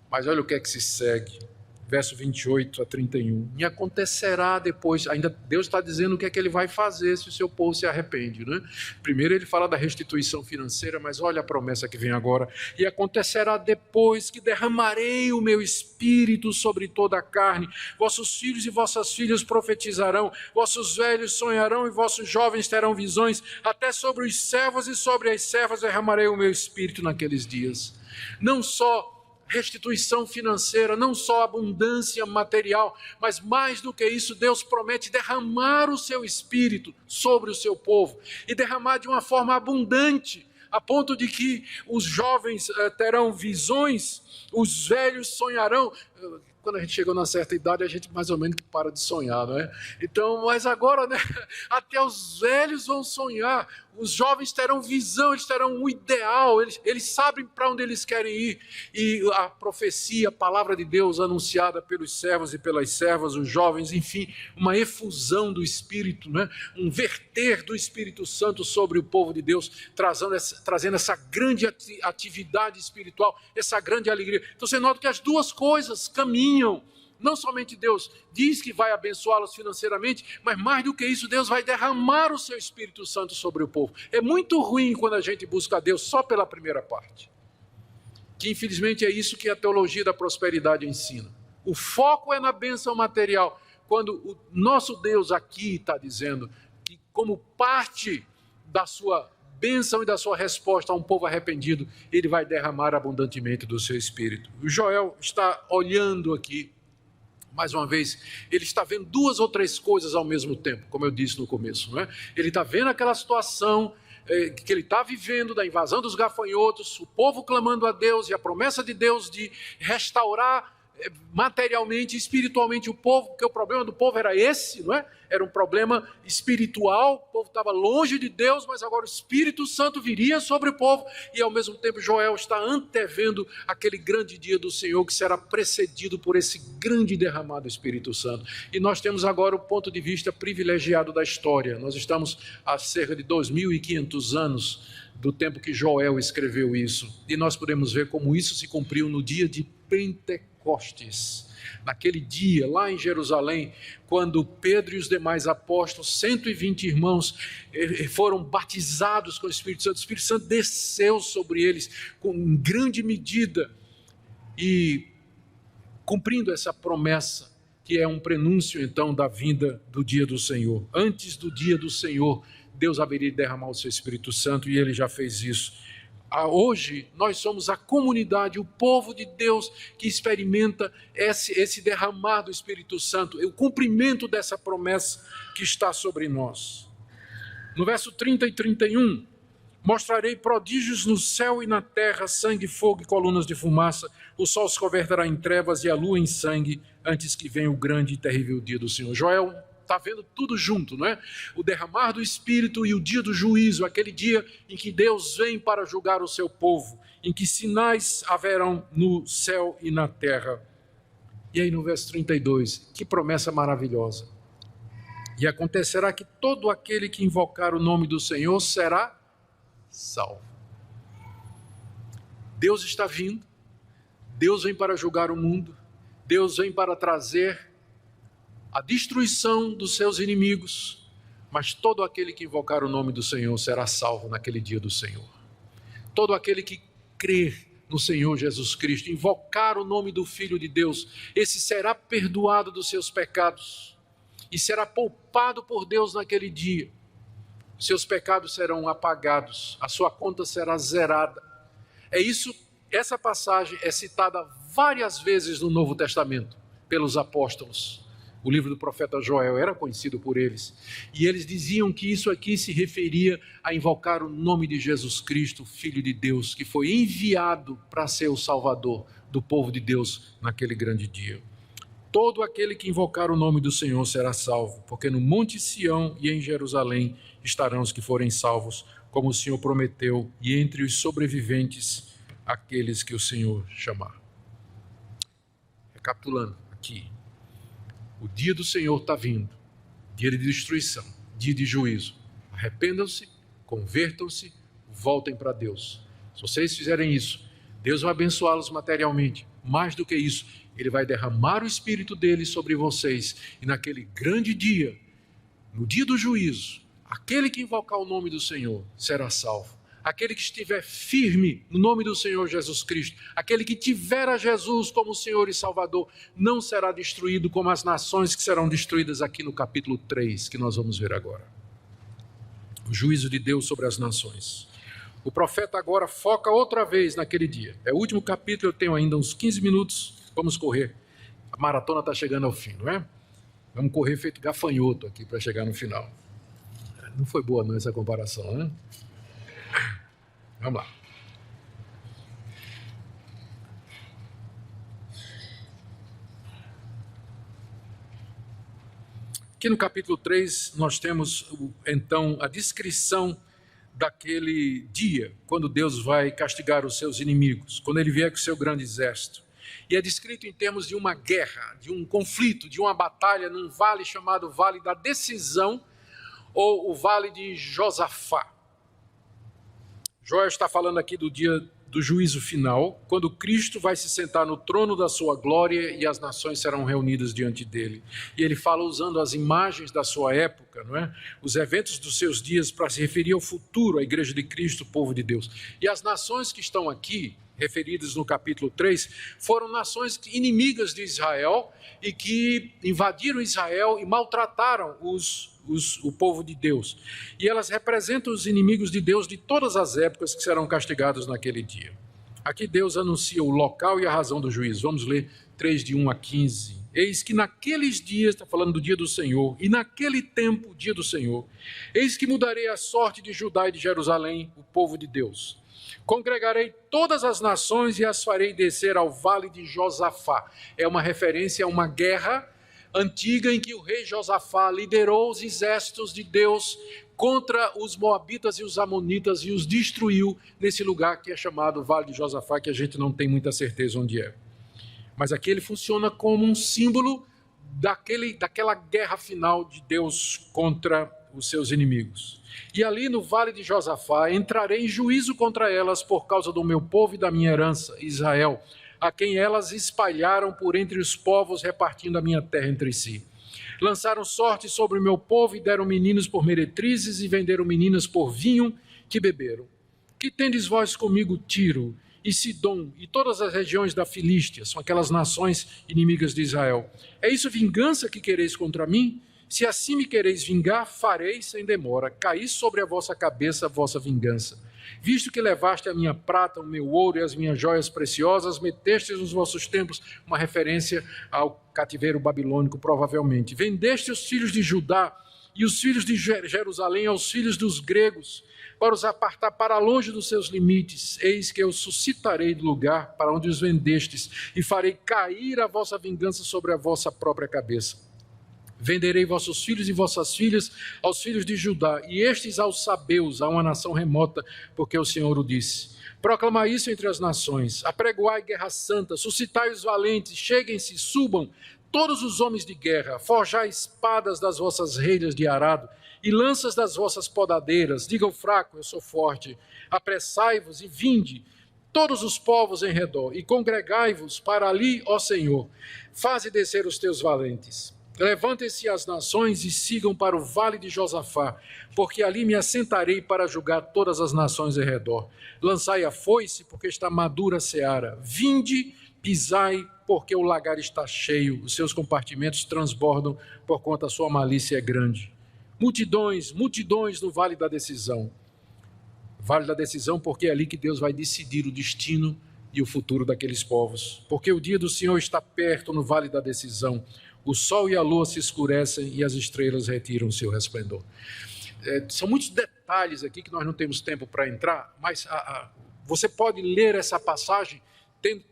Mas olha o que é que se segue. Verso 28 a 31. E acontecerá depois, ainda Deus está dizendo o que é que ele vai fazer se o seu povo se arrepende, né? Primeiro ele fala da restituição financeira, mas olha a promessa que vem agora. E acontecerá depois que derramarei o meu espírito sobre toda a carne. Vossos filhos e vossas filhas profetizarão, vossos velhos sonharão e vossos jovens terão visões. Até sobre os servos e sobre as servas derramarei o meu espírito naqueles dias. Não só restituição financeira, não só abundância material, mas mais do que isso, Deus promete derramar o seu espírito sobre o seu povo e derramar de uma forma abundante, a ponto de que os jovens terão visões, os velhos sonharão. Quando a gente chegou numa certa idade, a gente mais ou menos para de sonhar, não é? Então, mas agora, né, até os velhos vão sonhar, os jovens terão visão, eles terão um ideal, eles sabem para onde eles querem ir. E a profecia, a palavra de Deus anunciada pelos servos e pelas servas, os jovens, enfim, uma efusão do Espírito, né? Um verter do Espírito Santo sobre o povo de Deus, trazendo essa grande atividade espiritual, essa grande alegria. Então você nota que as duas coisas caminham. Não somente Deus diz que vai abençoá-los financeiramente, mas mais do que isso, Deus vai derramar o seu Espírito Santo sobre o povo. É muito ruim quando a gente busca a Deus só pela primeira parte. Que infelizmente é isso que a teologia da prosperidade ensina. O foco é na bênção material, quando o nosso Deus aqui está dizendo que como parte da sua bênção e da sua resposta a um povo arrependido, ele vai derramar abundantemente do seu Espírito. O Joel está olhando aqui, mais uma vez, ele está vendo duas ou três coisas ao mesmo tempo, como eu disse no começo, não é? Ele está vendo aquela situação que ele está vivendo, da invasão dos gafanhotos, o povo clamando a Deus e a promessa de Deus de restaurar materialmente e espiritualmente o povo, porque o problema do povo era esse, não é? Era um problema espiritual, o povo estava longe de Deus, mas agora o Espírito Santo viria sobre o povo, e ao mesmo tempo Joel está antevendo aquele grande dia do Senhor, que será precedido por esse grande derramado Espírito Santo. E nós temos agora o ponto de vista privilegiado da história. Nós estamos há cerca de 2.500 anos do tempo que Joel escreveu isso, e nós podemos ver como isso se cumpriu no dia de Pentecostes. Naquele dia, lá em Jerusalém, quando Pedro e os demais apóstolos, 120 irmãos, foram batizados com o Espírito Santo desceu sobre eles com grande medida e cumprindo essa promessa, que é um prenúncio então da vinda do dia do Senhor. Antes do dia do Senhor, Deus haveria de derramar o seu Espírito Santo, e ele já fez isso. Hoje nós somos a comunidade, o povo de Deus que experimenta esse derramar do Espírito Santo, o cumprimento dessa promessa que está sobre nós. No verso 30 e 31, mostrarei prodígios no céu e na terra, sangue, fogo e colunas de fumaça, o sol se converterá em trevas e a lua em sangue, antes que venha o grande e terrível dia do Senhor. Joel está vendo tudo junto, não é? O derramar do Espírito e o dia do juízo, aquele dia em que Deus vem para julgar o seu povo, em que sinais haverão no céu e na terra. E aí no verso 32, que promessa maravilhosa. E acontecerá que todo aquele que invocar o nome do Senhor será salvo. Deus está vindo, Deus vem para julgar o mundo, Deus vem para trazer a destruição dos seus inimigos, mas todo aquele que invocar o nome do Senhor será salvo naquele dia do Senhor. Todo aquele que crer no Senhor Jesus Cristo, invocar o nome do Filho de Deus, esse será perdoado dos seus pecados e será poupado por Deus naquele dia. Seus pecados serão apagados, a sua conta será zerada. Essa passagem é citada várias vezes no Novo Testamento pelos apóstolos. O livro do profeta Joel era conhecido por eles. E eles diziam que isso aqui se referia a invocar o nome de Jesus Cristo, Filho de Deus, que foi enviado para ser o Salvador do povo de Deus naquele grande dia. Todo aquele que invocar o nome do Senhor será salvo, porque no Monte Sião e em Jerusalém estarão os que forem salvos, como o Senhor prometeu, e entre os sobreviventes, aqueles que o Senhor chamar. Recapitulando aqui. O dia do Senhor está vindo, dia de destruição, dia de juízo. Arrependam-se, convertam-se, voltem para Deus. Se vocês fizerem isso, Deus vai abençoá-los materialmente. Mais do que isso, Ele vai derramar o Espírito dele sobre vocês. E naquele grande dia, no dia do juízo, aquele que invocar o nome do Senhor será salvo. Aquele que estiver firme no nome do Senhor Jesus Cristo, aquele que tiver a Jesus como Senhor e Salvador, não será destruído como as nações que serão destruídas aqui no capítulo 3, que nós vamos ver agora. O juízo de Deus sobre as nações. O profeta agora foca outra vez naquele dia. É o último capítulo, eu tenho ainda uns 15 minutos, vamos correr. A maratona está chegando ao fim, não é? Vamos correr feito gafanhoto aqui para chegar no final. Não foi boa não essa comparação, né? Vamos lá. Aqui no capítulo 3, nós temos, então, a descrição daquele dia, quando Deus vai castigar os seus inimigos, quando Ele vier com o seu grande exército. E é descrito em termos de uma guerra, de um conflito, de uma batalha num vale chamado Vale da Decisão, ou o Vale de Josafá. Joel está falando aqui do dia do juízo final, quando Cristo vai se sentar no trono da sua glória e as nações serão reunidas diante dele. E ele fala usando as imagens da sua época, não é? Os eventos dos seus dias para se referir ao futuro, à igreja de Cristo, o povo de Deus. E as nações que estão aqui, referidas no capítulo 3, foram nações inimigas de Israel e que invadiram Israel e maltrataram o povo de Deus. E elas representam os inimigos de Deus de todas as épocas que serão castigados naquele dia. Aqui Deus anuncia o local e a razão do juízo. Vamos ler 3 de 1 a 15. Eis que naqueles dias, está falando do dia do Senhor, e naquele tempo, o dia do Senhor, eis que mudarei a sorte de Judá e de Jerusalém, o povo de Deus. Congregarei todas as nações e as farei descer ao vale de Josafá. É uma referência a uma guerra antiga em que o rei Josafá liderou os exércitos de Deus contra os moabitas e os amonitas e os destruiu nesse lugar que é chamado Vale de Josafá, que a gente não tem muita certeza onde é. Mas aqui ele funciona como um símbolo daquela guerra final de Deus contra os seus inimigos. E ali no Vale de Josafá entrarei em juízo contra elas por causa do meu povo e da minha herança, Israel, a quem elas espalharam por entre os povos, repartindo a minha terra entre si. Lançaram sorte sobre o meu povo e deram meninos por meretrizes e venderam meninas por vinho que beberam. Que tendes vós comigo, Tiro e Sidom e todas as regiões da Filístia, são aquelas nações inimigas de Israel. É isso vingança que quereis contra mim? Se assim me quereis vingar, farei sem demora. Caí sobre a vossa cabeça a vossa vingança. Visto que levaste a minha prata, o meu ouro e as minhas joias preciosas, metestes nos vossos templos, uma referência ao cativeiro babilônico, provavelmente. Vendeste os filhos de Judá e os filhos de Jerusalém aos filhos dos gregos, para os apartar para longe dos seus limites. Eis que eu suscitarei do lugar para onde os vendestes, e farei cair a vossa vingança sobre a vossa própria cabeça. Venderei vossos filhos e vossas filhas aos filhos de Judá, e estes aos sabeus, a uma nação remota, porque o Senhor o disse. Proclamai isso entre as nações, apregoai guerra santa, suscitai os valentes, cheguem-se, subam, todos os homens de guerra, forjai espadas das vossas reiras de arado, e lanças das vossas podadeiras, diga ao fraco, eu sou forte, apressai-vos e vinde, todos os povos em redor, e congregai-vos para ali, ó Senhor, faze descer os teus valentes. Levantem-se as nações e sigam para o vale de Josafá, porque ali me assentarei para julgar todas as nações em redor. Lançai a foice, porque está madura a seara. Vinde, pisai, porque o lagar está cheio, os seus compartimentos transbordam, porquanto a sua malícia é grande. Multidões, multidões no vale da decisão. Vale da decisão, porque é ali que Deus vai decidir o destino e o futuro daqueles povos. Porque o dia do Senhor está perto no vale da decisão. O sol e a lua se escurecem e as estrelas retiram seu resplendor. São muitos detalhes aqui que nós não temos tempo para entrar, mas você pode ler essa passagem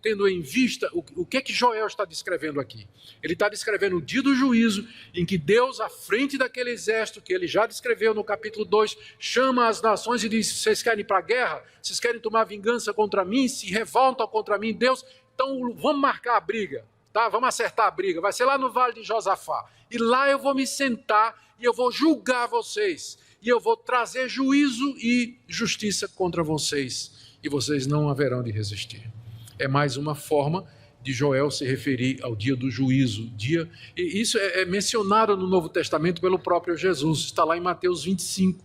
tendo em vista o que é que Joel está descrevendo aqui. Ele está descrevendo o dia do juízo, em que Deus, à frente daquele exército, que ele já descreveu no capítulo 2, chama as nações e diz: vocês querem ir para a guerra? Vocês querem tomar vingança contra mim? Se revoltam contra mim, Deus? Então vamos marcar a briga. Tá, vamos acertar a briga, vai ser lá no Vale de Josafá. E lá eu vou me sentar e eu vou julgar vocês. e eu vou trazer juízo e justiça contra vocês, e vocês não haverão de resistir. É mais uma forma de Joel se referir ao dia do juízo. E isso é mencionado no Novo Testamento pelo próprio Jesus, está lá em Mateus 25,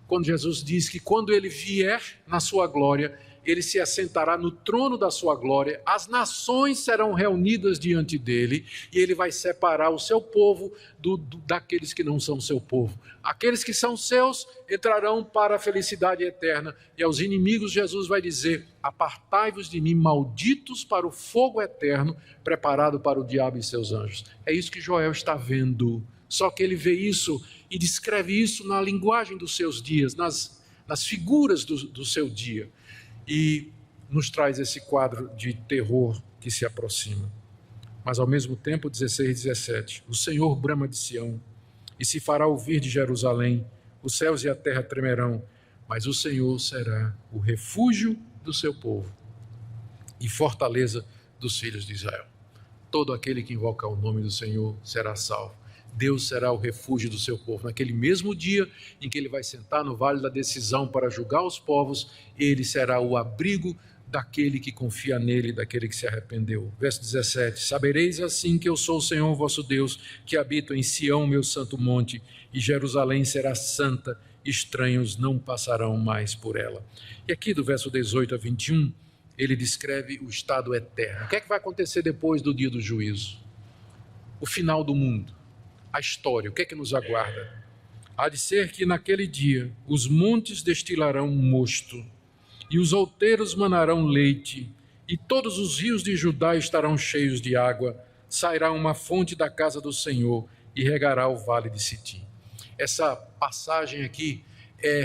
quando Jesus diz que quando ele vier na sua glória, ele se assentará no trono da sua glória, as nações serão reunidas diante dele, e ele vai separar o seu povo daqueles que não são seu povo. Aqueles que são seus entrarão para a felicidade eterna, e aos inimigos Jesus vai dizer: apartai-vos de mim, malditos, para o fogo eterno, preparado para o diabo e seus anjos. É isso que Joel está vendo, só que ele vê isso e descreve isso na linguagem dos seus dias, nas figuras do seu dia, e nos traz esse quadro de terror que se aproxima. Mas ao mesmo tempo, 16 e 17, o Senhor brama de Sião, e se fará ouvir de Jerusalém, os céus e a terra tremerão, mas o Senhor será o refúgio do seu povo e fortaleza dos filhos de Israel. Todo aquele que invoca o nome do Senhor será salvo. Deus será o refúgio do seu povo. Naquele mesmo dia em que ele vai sentar no vale da decisão para julgar os povos, ele será o abrigo daquele que confia nele, daquele que se arrependeu. Verso 17, sabereis assim que eu sou o Senhor vosso Deus, que habito em Sião, meu santo monte, e Jerusalém será santa, estranhos não passarão mais por ela. E aqui do verso 18 a 21, ele descreve o estado eterno. O que é que vai acontecer depois do dia do juízo? O final do mundo. A história, o que é que nos aguarda? Há de ser que naquele dia os montes destilarão mosto, e os outeiros manarão leite, e todos os rios de Judá estarão cheios de água, sairá uma fonte da casa do Senhor, e regará o vale de Sitim. Essa passagem aqui é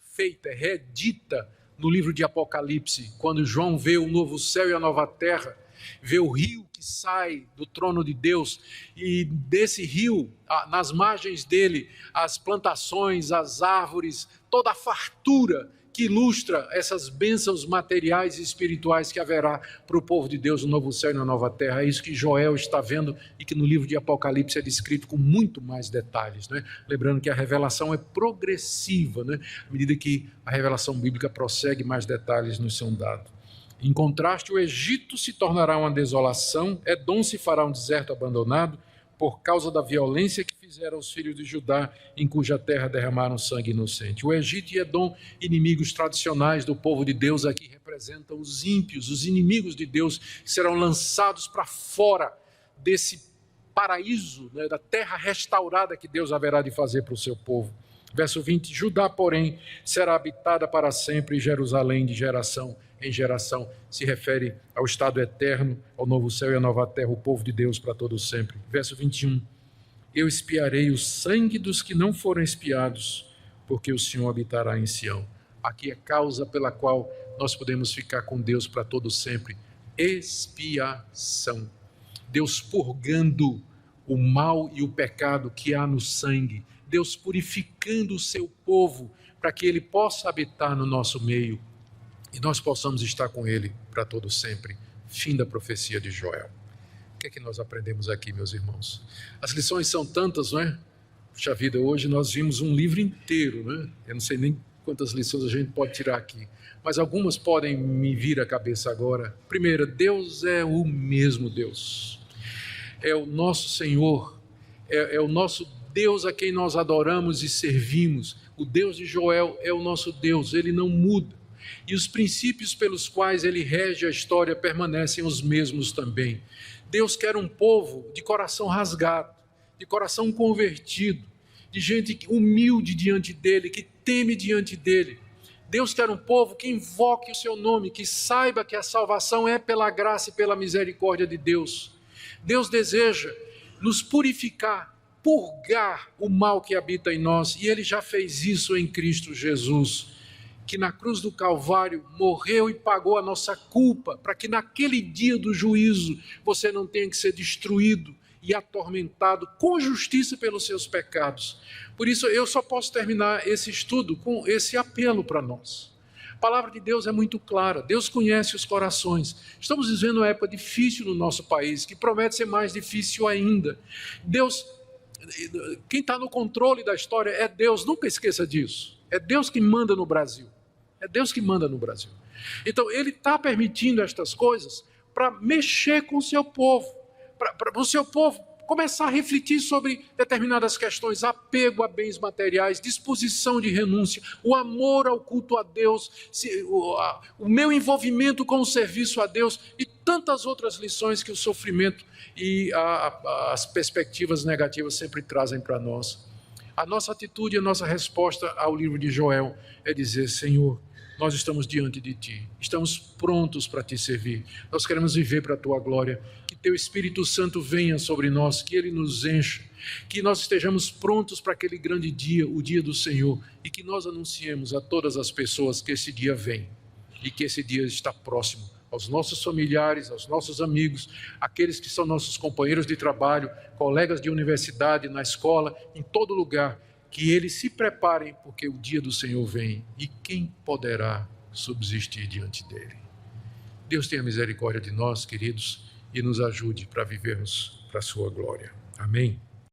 refeita, é redita no livro de Apocalipse, quando João vê o novo céu e a nova terra, vê o rio que sai do trono de Deus, e desse rio, nas margens dele, as plantações, as árvores, toda a fartura que ilustra essas bênçãos materiais e espirituais que haverá para o povo de Deus no novo céu e na nova terra. É isso que Joel está vendo e que no livro de Apocalipse é descrito com muito mais detalhes, né? Lembrando que a revelação é progressiva, né? À medida que a revelação bíblica prossegue, mais detalhes nos são dados. Em contraste, o Egito se tornará uma desolação, Edom se fará um deserto abandonado, por causa da violência que fizeram os filhos de Judá, em cuja terra derramaram sangue inocente. O Egito e Edom, inimigos tradicionais do povo de Deus, aqui representam os ímpios, os inimigos de Deus, que serão lançados para fora desse paraíso, né, da terra restaurada que Deus haverá de fazer para o seu povo. Verso 20, Judá, porém, será habitada para sempre, e Jerusalém de geração em geração. Se refere ao estado eterno, ao novo céu e à nova terra, o povo de Deus para todo sempre. Verso 21, eu expiarei o sangue dos que não foram expiados, porque o Senhor habitará em Sião. Aqui é a causa pela qual nós podemos ficar com Deus para todo sempre. Expiação. Deus purgando o mal e o pecado que há no sangue. Deus purificando o seu povo para que ele possa habitar no nosso meio e nós possamos estar com ele para todo sempre. Fim da profecia de Joel. O que é que nós aprendemos aqui, meus irmãos? As lições são tantas, não é? Puxa vida, hoje nós vimos um livro inteiro, né? Eu não sei nem quantas lições a gente pode tirar aqui, mas algumas podem me vir à cabeça agora. Primeira, Deus é o mesmo Deus. É o nosso Senhor, é o nosso Deus a quem nós adoramos e servimos. O Deus de Joel é o nosso Deus, ele não muda. E os princípios pelos quais ele rege a história permanecem os mesmos também. Deus quer um povo de coração rasgado, de coração convertido, de gente humilde diante dele, que teme diante dele. Deus quer um povo que invoque o seu nome, que saiba que a salvação é pela graça e pela misericórdia de Deus. Deus deseja nos purificar, purgar o mal que habita em nós, e ele já fez isso em Cristo Jesus, que na cruz do Calvário morreu e pagou a nossa culpa, para que naquele dia do juízo você não tenha que ser destruído e atormentado com justiça pelos seus pecados. Por isso eu só posso terminar esse estudo com esse apelo para nós. A palavra de Deus é muito clara, Deus conhece os corações. Estamos vivendo uma época difícil no nosso país, que promete ser mais difícil ainda. Deus Quem está no controle da história é Deus, nunca esqueça disso. É Deus que manda no Brasil. É Deus que manda no Brasil. Então, Ele está permitindo estas coisas para mexer com o seu povo, para o seu povo começar a refletir sobre determinadas questões, apego a bens materiais, disposição de renúncia, o amor ao culto a Deus, o meu envolvimento com o serviço a Deus e tantas outras lições que o sofrimento e as perspectivas negativas sempre trazem para nós. A nossa atitude, a nossa resposta ao livro de Joel é dizer: Senhor, nós estamos diante de Ti, estamos prontos para Te servir, nós queremos viver para a Tua glória, que Teu Espírito Santo venha sobre nós, que Ele nos encha, que nós estejamos prontos para aquele grande dia, o dia do Senhor, e que nós anunciemos a todas as pessoas que esse dia vem, e que esse dia está próximo, aos nossos familiares, aos nossos amigos, aqueles que são nossos companheiros de trabalho, colegas de universidade, na escola, em todo lugar, que eles se preparem, porque o dia do Senhor vem, e quem poderá subsistir diante dele? Deus tenha misericórdia de nós, queridos, e nos ajude para vivermos para a sua glória. Amém.